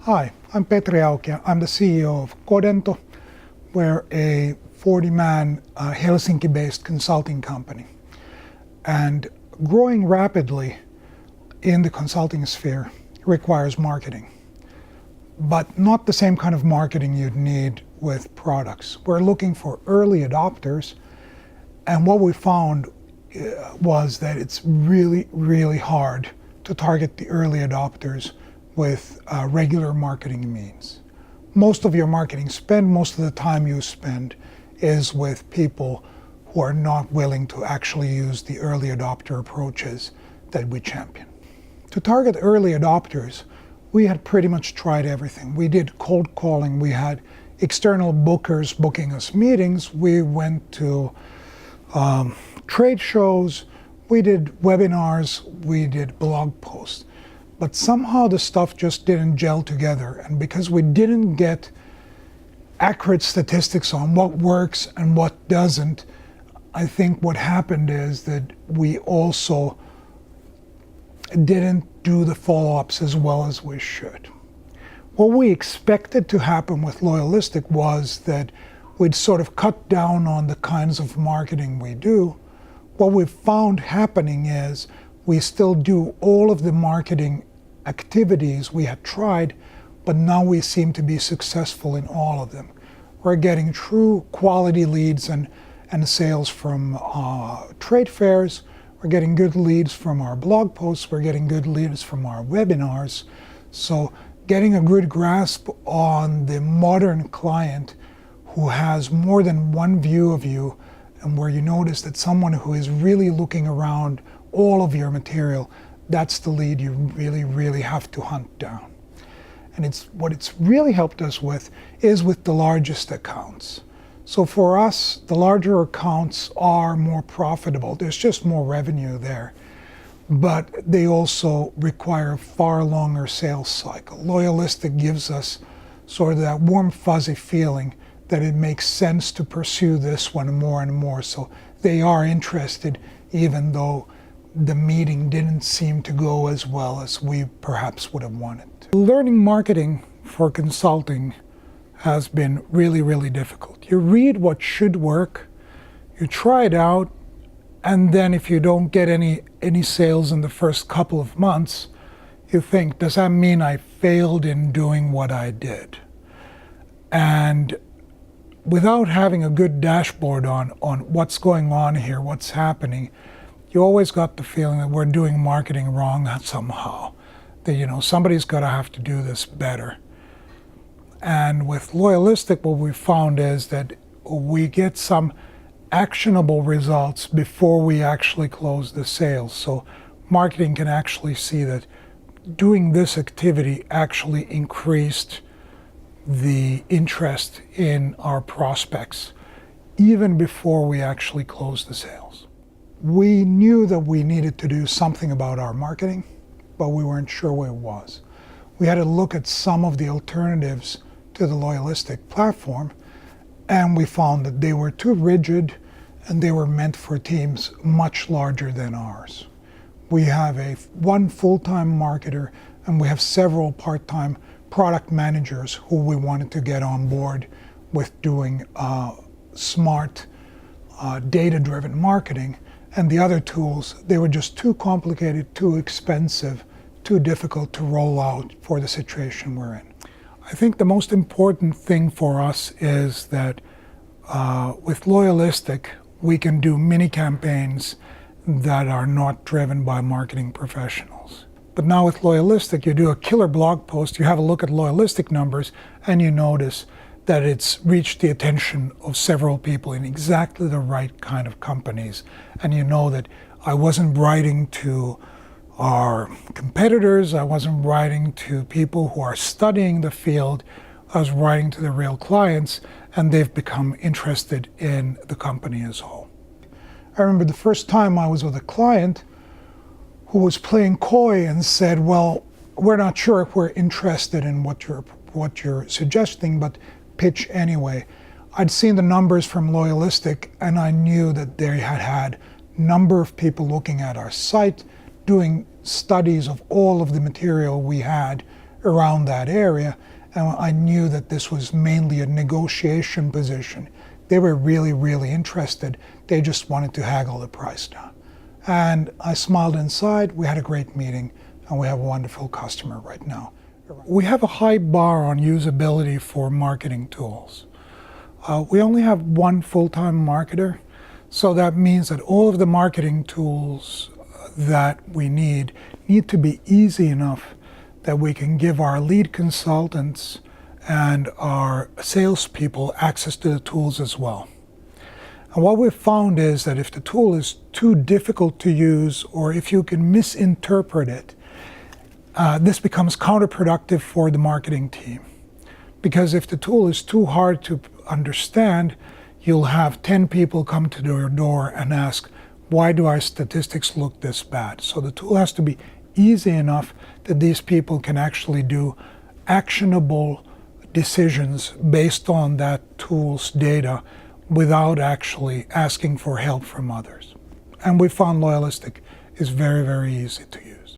Hi, I'm Petri Aukia. I'm the CEO of Codento. We're a 40-man Helsinki-based consulting company. And growing rapidly in the consulting sphere requires marketing, but not the same kind of marketing you'd need with products. We're looking for early adopters, and what we found was that it's really, really hard to target the early adopters with regular marketing means. Most of your marketing spend, most of the time you spend is with people who are not willing to actually use the early adopter approaches that we champion. To target early adopters, we had pretty much tried everything. We did cold calling, we had external bookers booking us meetings, we went to trade shows, we did webinars, we did blog posts. But somehow the stuff just didn't gel together. And because we didn't get accurate statistics on what works and what doesn't, I think what happened is that we also didn't do the follow-ups as well as we should. What we expected to happen with Loyalistic was that we'd sort of cut down on the kinds of marketing we do. What we've found happening is we still do all of the marketing activities we had tried, but now we seem to be successful in all of them. We're getting true quality leads and sales from trade fairs. We're getting good leads from our blog posts. We're getting good leads from our webinars. So getting a good grasp on the modern client who has more than one view of you, and where you notice that someone who is really looking around all of your material, that's the lead you really, really have to hunt down. And what it's really helped us with is with the largest accounts. So for us, the larger accounts are more profitable. There's just more revenue there. But they also require a far longer sales cycle. Loyalistic gives us sort of that warm, fuzzy feeling that it makes sense to pursue this one more and more. So they are interested, even though the meeting didn't seem to go as well as we perhaps would have wanted. Learning marketing for consulting has been really, really difficult. You read what should work, you try it out, and then if you don't get any sales in the first couple of months, you think, does that mean I failed in doing what I did? And without having a good dashboard on what's going on here, what's happening, you always got the feeling that we're doing marketing wrong somehow. That, somebody's got to have to do this better. And with Loyalistic, what we found is that we get some actionable results before we actually close the sales. So marketing can actually see that doing this activity actually increased the interest in our prospects, even before we actually closed the sales. We knew that we needed to do something about our marketing, but we weren't sure what it was. We had to look at some of the alternatives to the Loyalistic platform, and we found that they were too rigid and they were meant for teams much larger than ours. We have one full-time marketer and we have several part-time product managers who we wanted to get on board with doing smart, data-driven marketing. And the other tools, they were just too complicated, too expensive, too difficult to roll out for the situation we're in. I think the most important thing for us is that with Loyalistic, we can do mini campaigns that are not driven by marketing professionals. But now with Loyalistic, you do a killer blog post, you have a look at Loyalistic numbers, and you notice that it's reached the attention of several people in exactly the right kind of companies. And you know that I wasn't writing to our competitors, I wasn't writing to people who are studying the field, I was writing to the real clients, and they've become interested in the company as a whole. I remember the first time I was with a client who was playing coy and said, well, we're not sure if we're interested in what you're suggesting, but pitch anyway. I'd seen the numbers from Loyalistic and I knew that they had a number of people looking at our site, doing studies of all of the material we had around that area. And I knew that this was mainly a negotiation position. They were really, really interested. They just wanted to haggle the price down. And I smiled inside. We had a great meeting, and we have a wonderful customer right now. We have a high bar on usability for marketing tools. We only have one full-time marketer, so that means that all of the marketing tools that we need to be easy enough that we can give our lead consultants and our salespeople access to the tools as well. And what we've found is that if the tool is too difficult to use, or if you can misinterpret it, this becomes counterproductive for the marketing team. Because if the tool is too hard to understand, you'll have 10 people come to your door and ask, why do our statistics look this bad? So the tool has to be easy enough that these people can actually do actionable decisions based on that tool's data without actually asking for help from others. And we found Loyalistic is very, very easy to use.